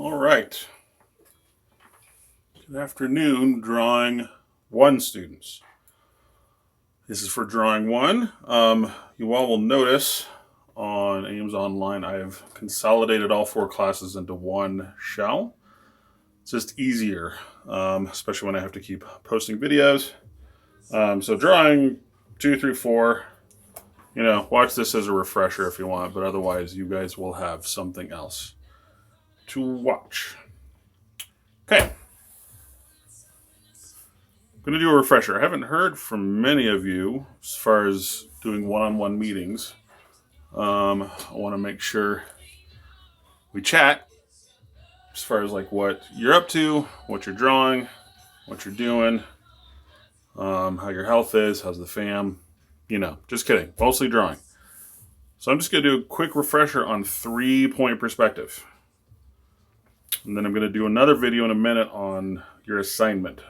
All right. Good afternoon, Drawing 1 students. This is for Drawing 1. You all will notice on Ames Online, I have consolidated all 4 classes into one shell. It's just easier, especially when I have to keep posting videos. So Drawing 2 through 4, watch this as a refresher if you want, but otherwise you guys will have something else to watch. Okay. I'm going to do a refresher. I haven't heard from many of you as far as doing one-on-one meetings. I want to make sure we chat as far as like what you're up to, what you're drawing, what you're doing, how your health is, how's the fam. Just kidding. Mostly drawing. So I'm just going to do a quick refresher on 3-point perspective. And then I'm going to do another video in a minute on your assignment.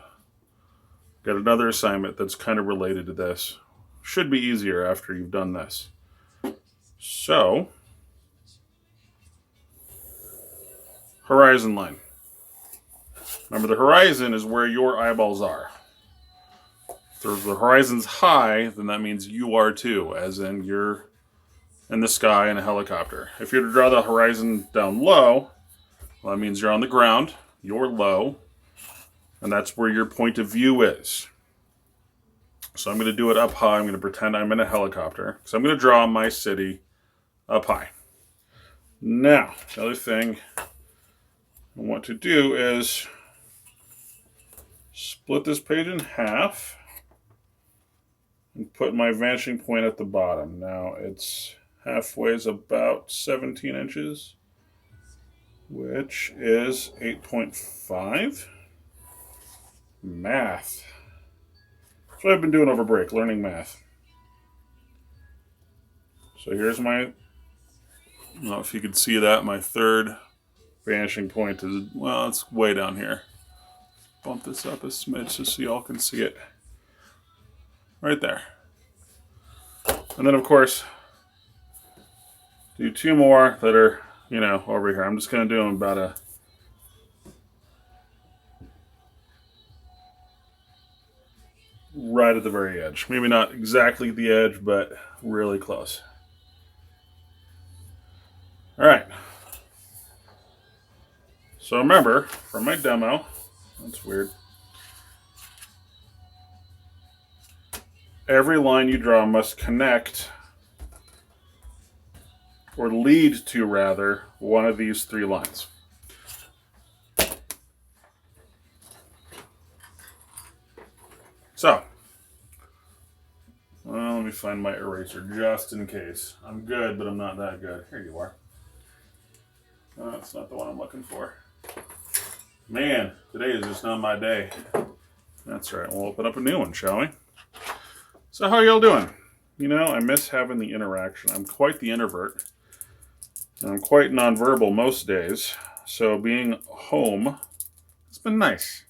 Got another assignment that's kind of related to this. Should be easier after you've done this. So, horizon line. Remember, the horizon is where your eyeballs are. If the horizon's high, then that means you are too, as in you're in the sky in a helicopter. If you're to draw the horizon down low, well, that means you're on the ground, you're low, and that's where your point of view is. So I'm going to do it up high. I'm going to pretend I'm in a helicopter. So I'm going to draw my city up high. Now, the other thing I want to do is split this page in half and put my vanishing point at the bottom. Now it's halfway is about 17 inches, which is 8.5. Math. That's what I've been doing over break, learning math. So here's my, I don't know if you can see that, my third vanishing point is, well, it's way down here. Bump this up a smidge just so y'all can see it. Right there. And then, of course, do 2 more that are, over here. I'm just going to do them about right at the very edge. Maybe not exactly the edge, but really close. All right. So remember, from my demo, that's weird. Every line you draw must connect, or lead to rather, one of these 3 lines. So, well, let me find my eraser just in case. I'm good, but I'm not that good. Here you are. That's not the one I'm looking for. Man, today is just not my day. That's right. We'll open up a new one, shall we? So how y'all doing? I miss having the interaction. I'm quite the introvert. And I'm quite nonverbal most days. So being home, it's been nice.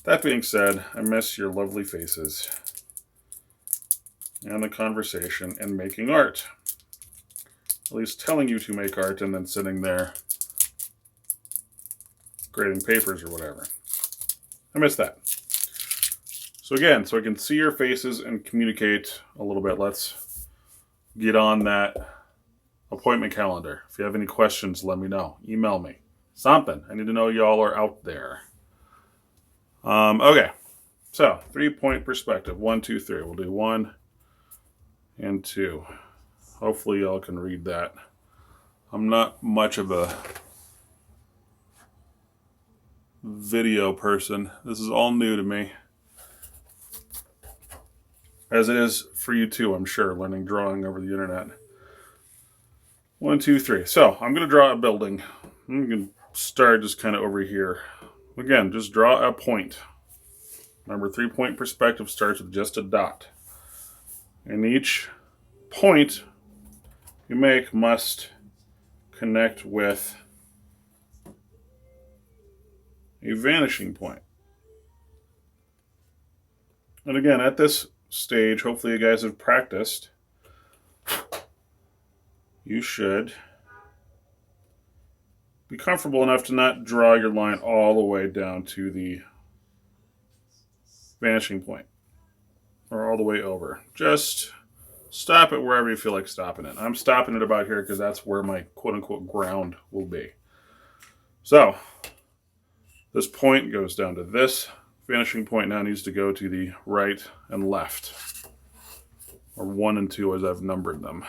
That being said, I miss your lovely faces. And the conversation and making art. At least telling you to make art and then sitting there grading papers or whatever. I miss that. So again, so I can see your faces and communicate a little bit, let's get on that appointment calendar. If you have any questions, let me know. Email me. Something. I need to know y'all are out there. Okay. So, 3-point perspective. 1, 2, 3. We'll do 1 and 2. Hopefully y'all can read that. I'm not much of a video person. This is all new to me. As it is for you too, I'm sure, learning drawing over the internet. 1, 2, 3. So, I'm going to draw a building. I'm going to start just kind of over here. Again, just draw a point. Remember, 3-point perspective starts with just a dot. And each point you make must connect with a vanishing point. And again, at this stage, hopefully you guys have practiced. You should be comfortable enough to not draw your line all the way down to the vanishing point or all the way over. Just stop it wherever you feel like stopping it. I'm stopping it about here because that's where my quote-unquote ground will be. So this point goes down to this. Vanishing point now needs to go to the right and left, or 1 and 2 as I've numbered them.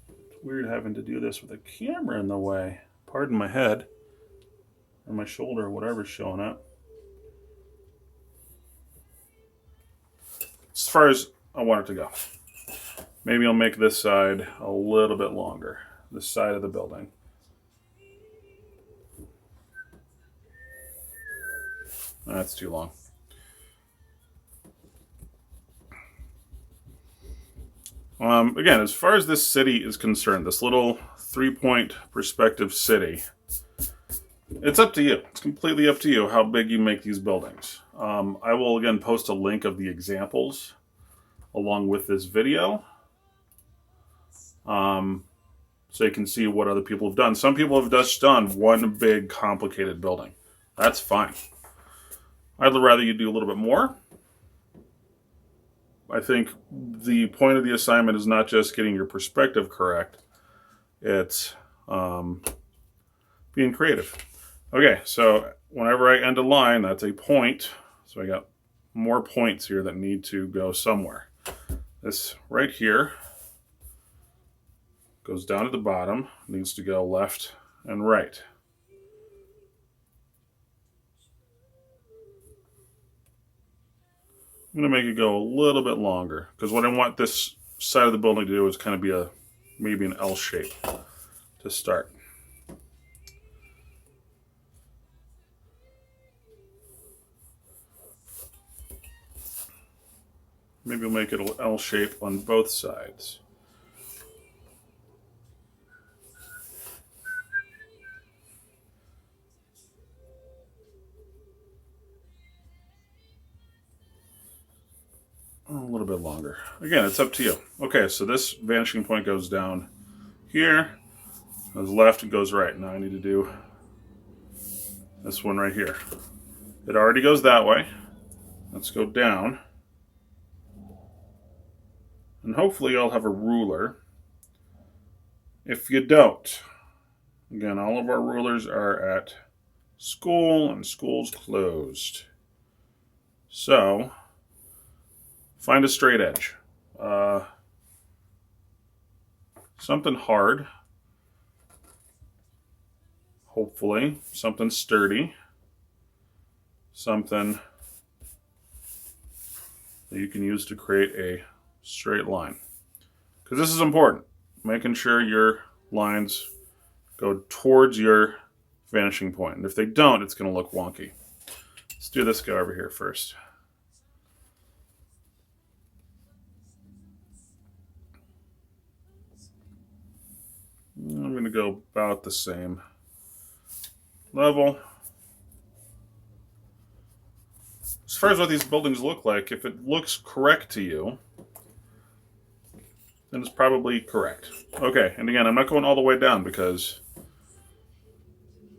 It's weird having to do this with a camera in the way. Pardon my head, or my shoulder, whatever's showing up. As far as I want it to go. Maybe I'll make this side a little bit longer, this side of the building. That's too long. Again, as far as this city is concerned, this little 3-point perspective city, it's up to you. It's completely up to you how big you make these buildings. I will, again, post a link of the examples along with this video. So you can see what other people have done. Some people have just done one big complicated building. That's fine. I'd rather you do a little bit more. I think the point of the assignment is not just getting your perspective correct. It's being creative. Okay, so whenever I end a line, that's a point. So I got more points here that need to go somewhere. This right here goes down to the bottom, needs to go left and right. I'm going to make it go a little bit longer because what I want this side of the building to do is kind of be maybe an L shape to start. Maybe we'll make it an L shape on both sides. A little bit longer. Again, it's up to you. Okay, so this vanishing point goes down here, goes left and goes right. Now I need to do this one right here. It already goes that way. Let's go down. And hopefully you'll have a ruler. If you don't, again, all of our rulers are at school and school's closed. So find a straight edge. Something hard. Hopefully. Something sturdy. Something that you can use to create a straight line. Because this is important. Making sure your lines go towards your vanishing point. And if they don't, it's going to look wonky. Let's do this guy over here first. I'm going to go about the same level. As far as what these buildings look like, if it looks correct to you, then it's probably correct. Okay, and again, I'm not going all the way down because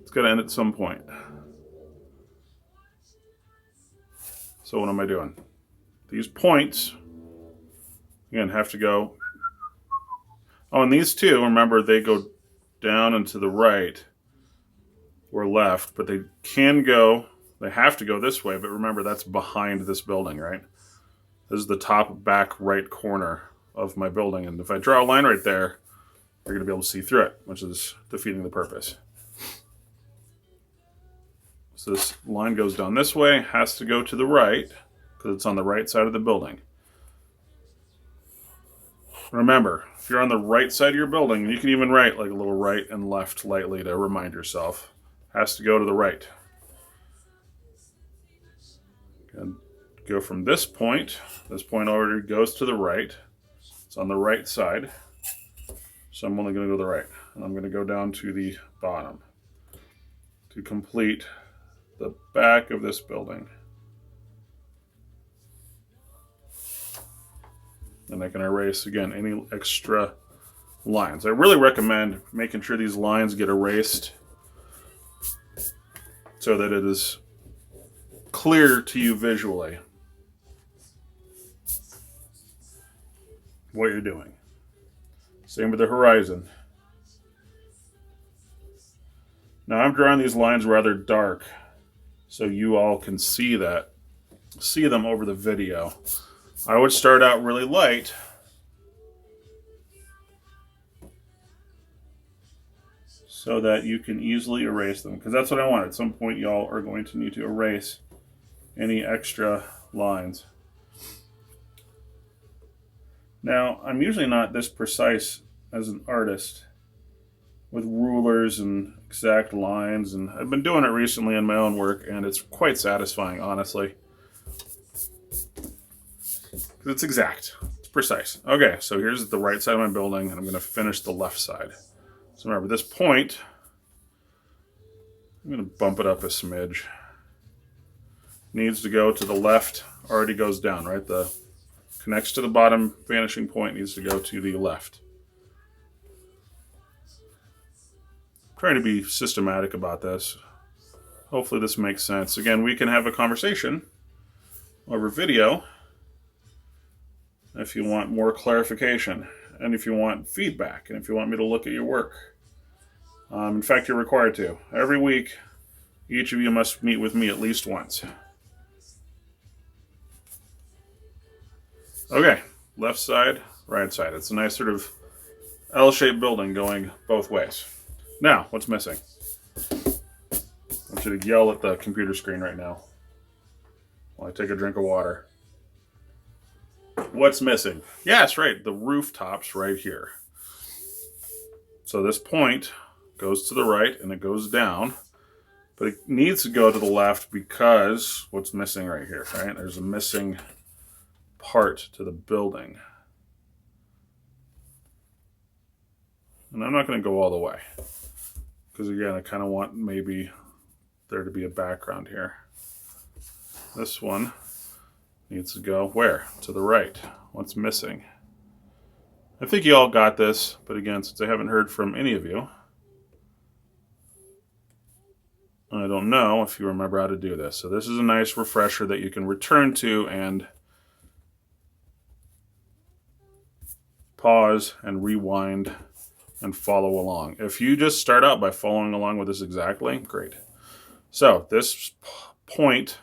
it's got to end at some point. So what am I doing? These points, again, have to go. Oh, and these two, remember, they go down and to the right or left, but they can go, they have to go this way, but remember, that's behind this building, right? This is the top back right corner of my building, and if I draw a line right there, you're going to be able to see through it, which is defeating the purpose. So this line goes down this way, has to go to the right, because it's on the right side of the building. Remember, if you're on the right side of your building, you can even write like a little right and left lightly to remind yourself. Has to go to the right. And go from this point already goes to the right. It's on the right side. So I'm only going to go to the right. And I'm going to go down to the bottom to complete the back of this building. And I can erase, again, any extra lines. I really recommend making sure these lines get erased so that it is clear to you visually what you're doing. Same with the horizon. Now I'm drawing these lines rather dark so you all can see them over the video. I would start out really light so that you can easily erase them, because that's what I want. At some point y'all are going to need to erase any extra lines. Now, I'm usually not this precise as an artist with rulers and exact lines, and I've been doing it recently in my own work, and it's quite satisfying, honestly. It's exact. It's precise. Okay, so here's the right side of my building, and I'm going to finish the left side. So remember, this point, I'm going to bump it up a smidge. Needs to go to the left, already goes down, right? The connects to the bottom vanishing point, needs to go to the left. I'm trying to be systematic about this. Hopefully this makes sense. Again, we can have a conversation over video if you want more clarification, and if you want feedback, and if you want me to look at your work. In fact, you're required to. Every week, each of you must meet with me at least once. Okay, left side, right side. It's a nice sort of L-shaped building going both ways. Now, what's missing? I want you to yell at the computer screen right now while I take a drink of water. What's missing? Yes, right, the rooftop's right here. So this point goes to the right and it goes down, but it needs to go to the left because what's missing right here, right? There's a missing part to the building. And I'm not going to go all the way because, again, I kind of want maybe there to be a background here. This one needs to go where? To the right. What's missing? I think you all got this, but again, since I haven't heard from any of you, I don't know if you remember how to do this. So this is a nice refresher that you can return to and pause and rewind and follow along. If you just start out by following along with this exactly, great. So this point,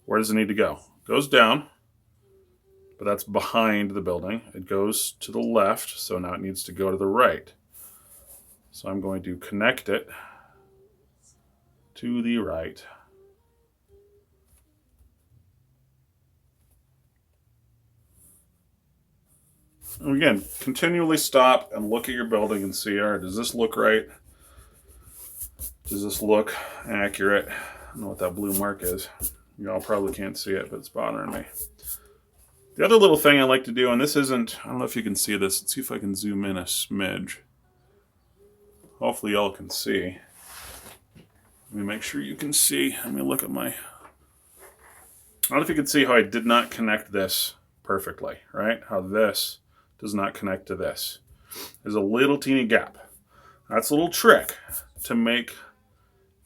where does it need to go? It goes down, but that's behind the building. It goes to the left, so now it needs to go to the right. So I'm going to connect it to the right. And again, continually stop and look at your building and see, all right, does this look right? Does this look accurate? I don't know what that blue mark is. Y'all probably can't see it, but it's bothering me. The other little thing I like to do, and this isn't, I don't know if you can see this. Let's see if I can zoom in a smidge. Hopefully y'all can see. Let me make sure you can see. Let me look at my... I don't know if you can see how I did not connect this perfectly, right? How this does not connect to this. There's a little teeny gap. That's a little trick to make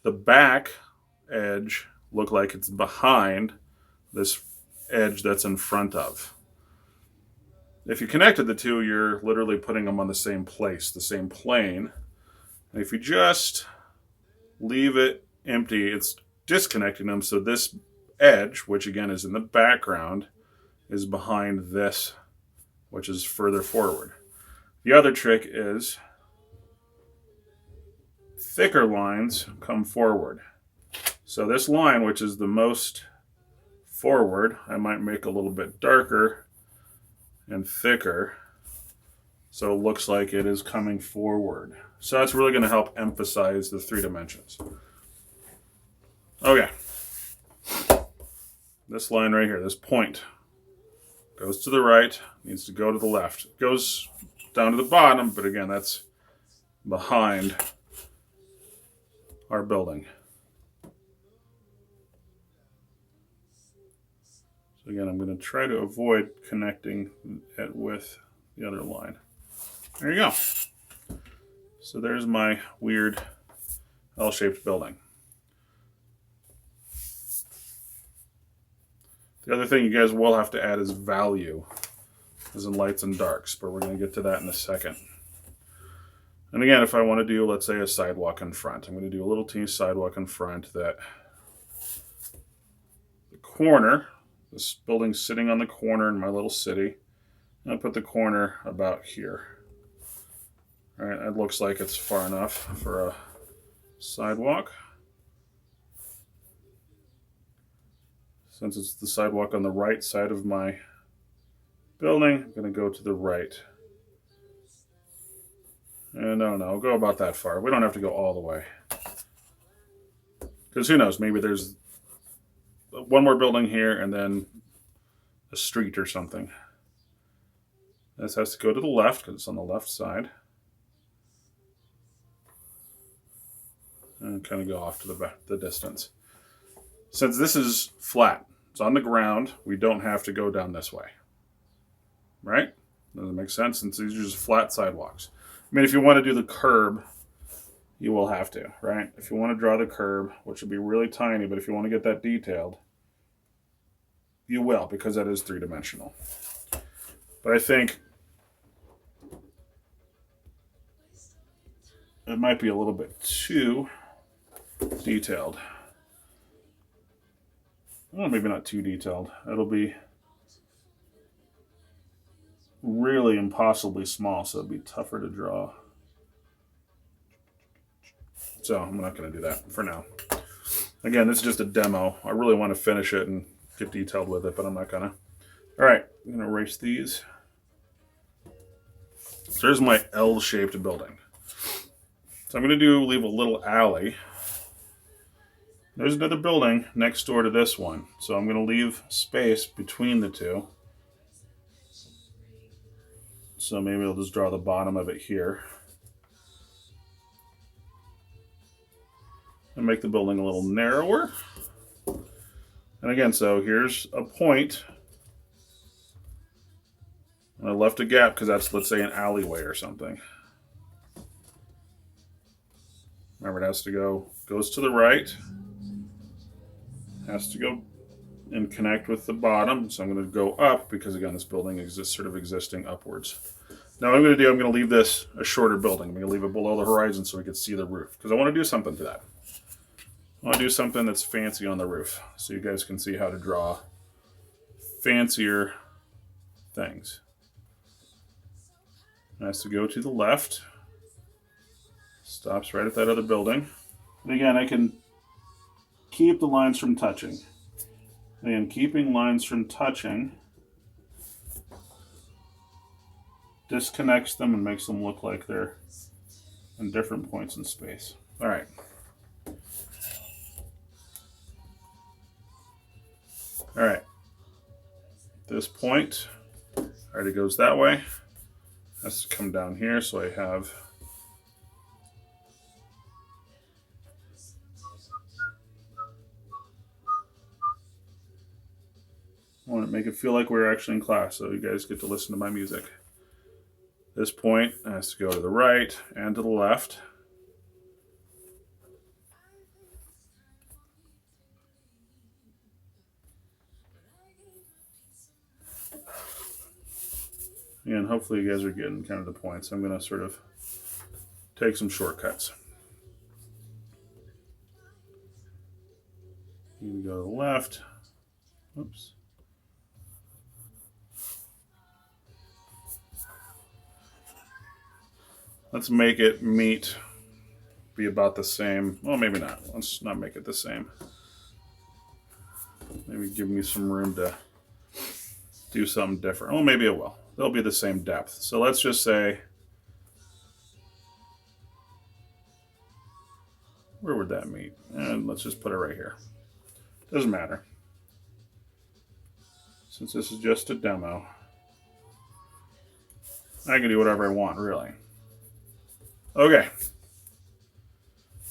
the back edge look like it's behind this edge that's in front of. If you connected the two, you're literally putting them on the same place, the same plane. And if you just leave it empty, it's disconnecting them, so this edge, which again is in the background, is behind this, which is further forward. The other trick is thicker lines come forward. So this line, which is the most forward, I might make a little bit darker and thicker so it looks like it is coming forward. So that's really going to help emphasize the 3 dimensions. Okay. This line right here, this point, goes to the right, needs to go to the left. It goes down to the bottom, but again, that's behind our building. So again, I'm going to try to avoid connecting it with the other line. There you go. So there's my weird L-shaped building. The other thing you guys will have to add is value, as in lights and darks, but we're going to get to that in a second. And again, if I want to do, let's say, a sidewalk in front, I'm going to do a little teeny sidewalk in front that the corner, this building's sitting on the corner in my little city, and I put the corner about here. All right, it looks like it's far enough for a sidewalk. Since it's the sidewalk on the right side of my building, I'm going to go to the right. And I don't know, I'll go about that far. We don't have to go all the way. Because who knows, maybe there's one more building here and then a street or something. This has to go to the left because it's on the left side. And kind of go off to the distance. Since this is flat, it's on the ground, we don't have to go down this way. Right? Does it make sense? Since these are just flat sidewalks. I mean, if you want to do the curb, you will have to, right? If you want to draw the curb, which will be really tiny, but if you want to get that detailed, you will, because that is three-dimensional. But I think it might be a little bit too detailed. Well, maybe not too detailed. It'll be really impossibly small, so it'd be tougher to draw. So I'm not going to do that for now. Again, this is just a demo. I really want to finish it and get detailed with it, but I'm not going to. All right, I'm going to erase these. So there's my L-shaped building. So I'm going to leave a little alley. There's another building next door to this one. So I'm going to leave space between the two. So maybe I'll just draw the bottom of it here. And make the building a little narrower. And again, so here's a point. And I left a gap because that's, let's say, an alleyway or something. Remember, it has to goes to the right. Has to go and connect with the bottom. So I'm going to go up because, again, this building is sort of existing upwards. Now what I'm going to leave this a shorter building. I'm going to leave it below the horizon so we can see the roof. Because I want to do something to that. I want to do something that's fancy on the roof. So you guys can see how to draw fancier things. It has to go to the left. Stops right at that other building. And again, I can keep the lines from touching. And keeping lines from touching disconnects them and makes them look like they're in different points in space. All right. All right. This point already goes that way. Has to come down here, so I have I want to make it feel like we're actually in class, so you guys get to listen to my music. This point has to go to the right and to the left. And hopefully you guys are getting kind of the points. I'm going to sort of take some shortcuts. You go to the left. Oops. Let's make it be about the same. Well, maybe not. Let's not make it the same. Maybe give me some room to do something different. Oh, maybe it will. They'll be the same depth. So let's just say, where would that meet? And let's just put it right here. Doesn't matter. Since this is just a demo, I can do whatever I want, really. Okay.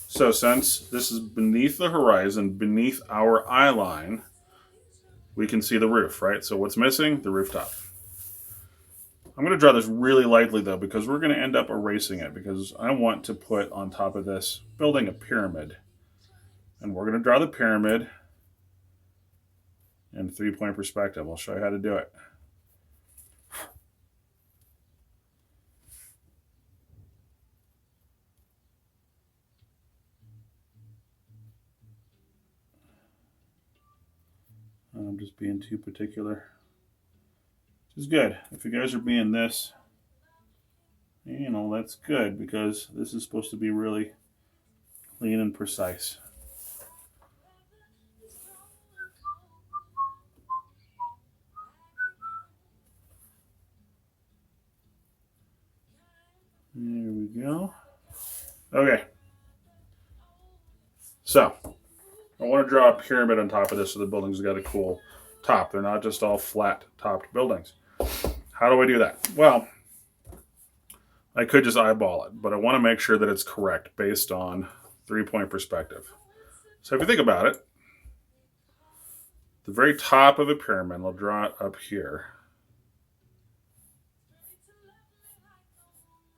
So since this is beneath the horizon, beneath our eye line, we can see the roof, right? So what's missing? The rooftop. I'm going to draw this really lightly though, because we're going to end up erasing it, because I want to put on top of this building a pyramid. And we're going to draw the pyramid in 3-point perspective. I'll show you how to do it. I'm just being too particular. Which is good. If you guys are being this, you know, that's good, because this is supposed to be really clean and precise. There we go. Okay. So, I want to draw a pyramid on top of this so the building's got a cool top. They're not just all flat topped buildings. How do I do that? Well, I could just eyeball it, but I want to make sure that it's correct based on 3-point perspective. So if you think about it, the very top of a pyramid, I'll draw it up here.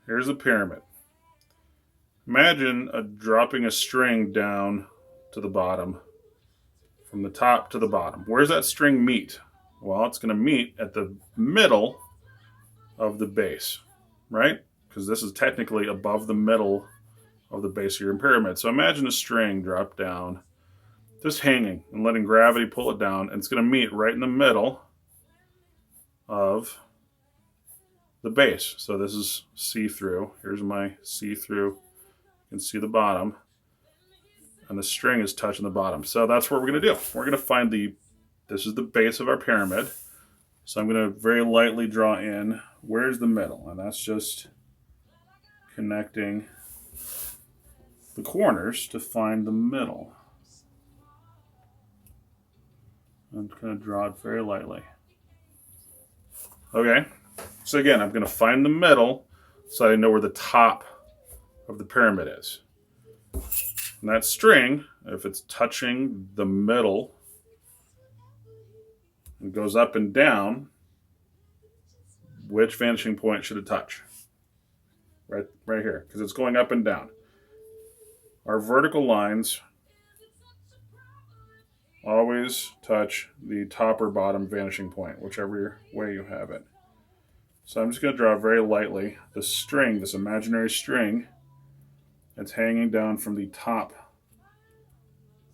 Here's the pyramid. Imagine dropping a string down to the bottom, from the top to the bottom. Where's that string meet? Well, it's going to meet at the middle of the base, right? Because this is technically above the middle of the base of your pyramid. So imagine a string drop down, just hanging and letting gravity pull it down, and it's going to meet right in the middle of the base. So this is see-through. Here's my see-through. You can see the bottom, and the string is touching the bottom. So that's what we're going to do. We're going to find this is the base of our pyramid. So I'm going to very lightly draw in, where's the middle? And that's just connecting the corners to find the middle. I'm going to draw it very lightly. Okay, so again, I'm going to find the middle so I know where the top of the pyramid is. And that string, if it's touching the middle and goes up and down, which vanishing point should it touch? Right here, because it's going up and down. Our vertical lines always touch the top or bottom vanishing point, whichever way you have it. So I'm just going to draw very lightly the string, this imaginary string that's hanging down from the top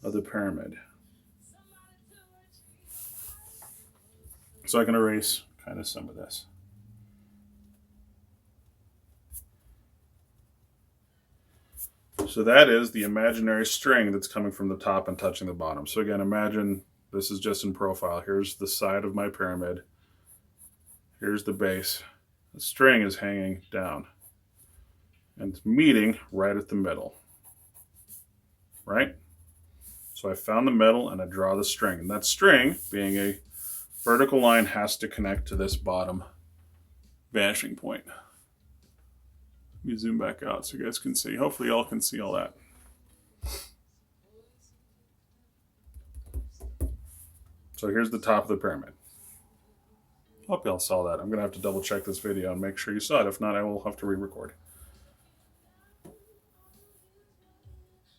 of the pyramid. So I can erase kind of some of this. So that is the imaginary string that's coming from the top and touching the bottom. So again, imagine this is just in profile. Here's the side of my pyramid. Here's the base. The string is hanging down, and it's meeting right at the middle, right? So I found the middle and I draw the string. And that string, being a vertical line, has to connect to this bottom vanishing point. Let me zoom back out so you guys can see. Hopefully y'all can see all that. So here's the top of the pyramid. Hope y'all saw that. I'm going to have to double check this video and make sure you saw it. If not, I will have to re-record.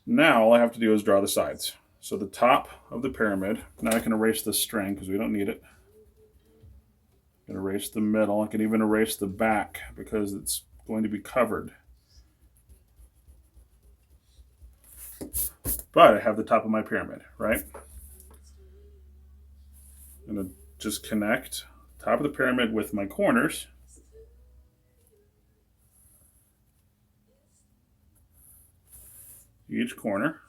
Now all I have to do is draw the sides. So the top of the pyramid, now I can erase the string because we don't need it. I can erase the middle. I can even erase the back because it's going to be covered. But I have the top of my pyramid, right? I'm going to just connect top of the pyramid with my corners. Each corner.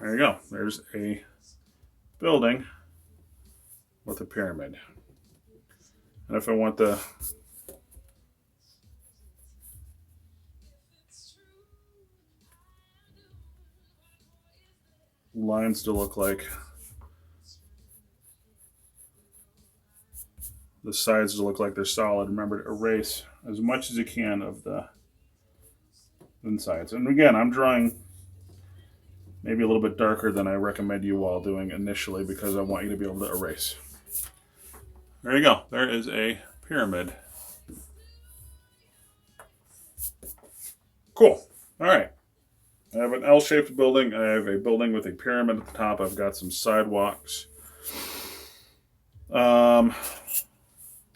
There you go. There's a building with a pyramid. And if I want the lines to look like the sides to look like they're solid, remember to erase as much as you can of the sides. And again, I'm drawing maybe a little bit darker than I recommend you all doing initially because I want you to be able to erase. There you go. There is a pyramid. Cool. All right. I have an L-shaped building. I have a building with a pyramid at the top. I've got some sidewalks.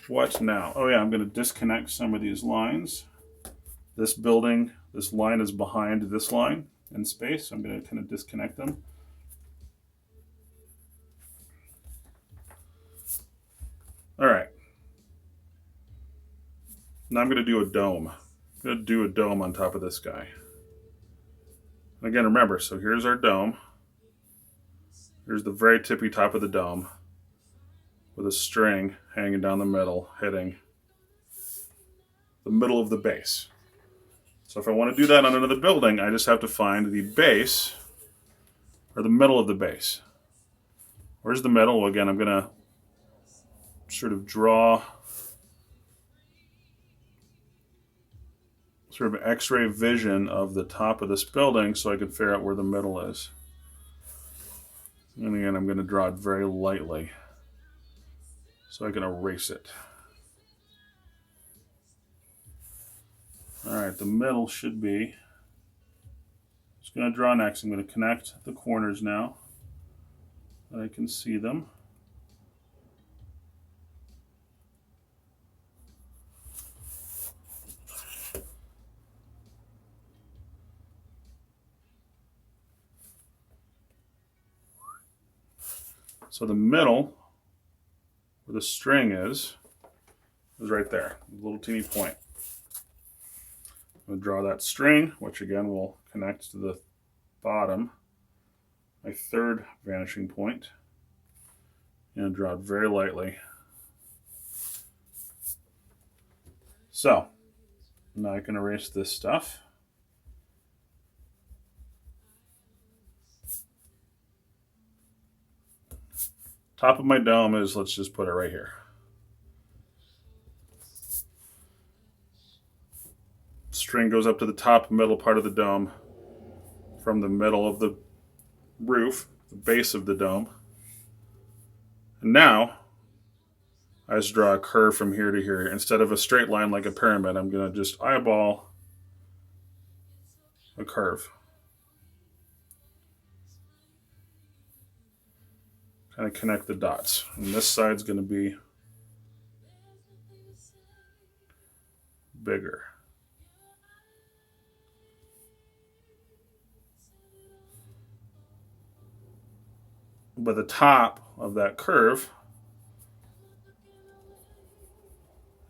What now? Oh yeah, I'm going to disconnect some of these lines. This building, this line is behind this line in space. I'm going to kind of disconnect them. All right. Now I'm going to do a dome. I'm going to do a dome on top of this guy. Again, remember, so here's our dome. Here's the very tippy top of the dome with a string hanging down the middle, hitting the middle of the base. So if I want to do that on another building, I just have to find the base, or the middle of the base. Where's the middle? Well, again, I'm going to sort of draw sort of x-ray vision of the top of this building so I can figure out where the middle is. And again, I'm going to draw it very lightly so I can erase it. All right, the middle should be, just going to draw next. I'm going to connect the corners now so I can see them. So the middle, where the string is right there, a little teeny point. I'm going to draw that string, which again will connect to the bottom, my third vanishing point, and draw it very lightly. So now I can erase this stuff. Top of my dome is, let's just put it right here. String goes up to the top middle part of the dome from the middle of the roof, the base of the dome. And now I just draw a curve from here to here. Instead of a straight line like a pyramid, I'm going to just eyeball a curve. Kind of connect the dots. And this side's going to be bigger. But the top of that curve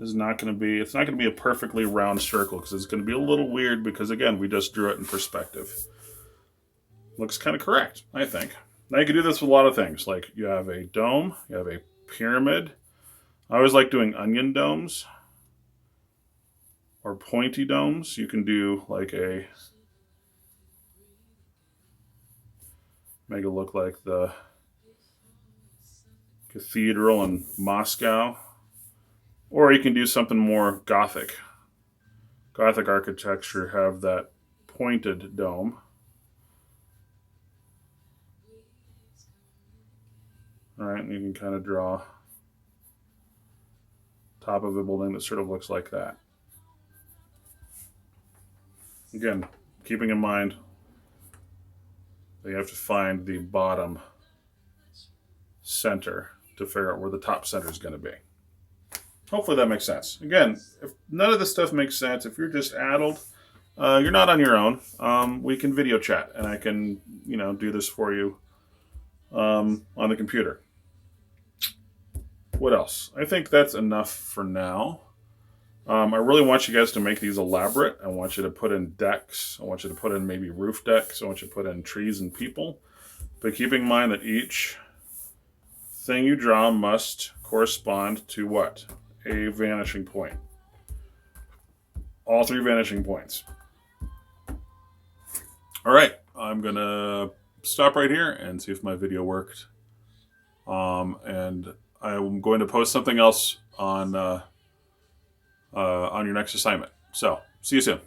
is not going to be, it's not going to be a perfectly round circle because it's going to be a little weird because, again, we just drew it in perspective. Looks kind of correct, I think. Now you can do this with a lot of things. Like you have a dome, you have a pyramid. I always like doing onion domes or pointy domes. You can do like a, make it look like the cathedral in Moscow. Or you can do something more Gothic. Gothic architecture have that pointed dome. All right, and you can kind of draw top of a building that sort of looks like that. Again, keeping in mind that you have to find the bottom center to figure out where the top center is going to be. Hopefully that makes sense. Again, if none of this stuff makes sense, if you're just addled, you're not on your own. We can video chat, and I can, do this for you on the computer. What else? I think that's enough for now. I really want you guys to make these elaborate. I want you to put in decks. I want you to put in maybe roof decks. I want you to put in trees and people. But keeping in mind that each thing you draw must correspond to what? A vanishing point. All 3 vanishing points. All right, I'm going to stop right here and see if my video worked. And I'm going to post something else on your next assignment. So, see you soon.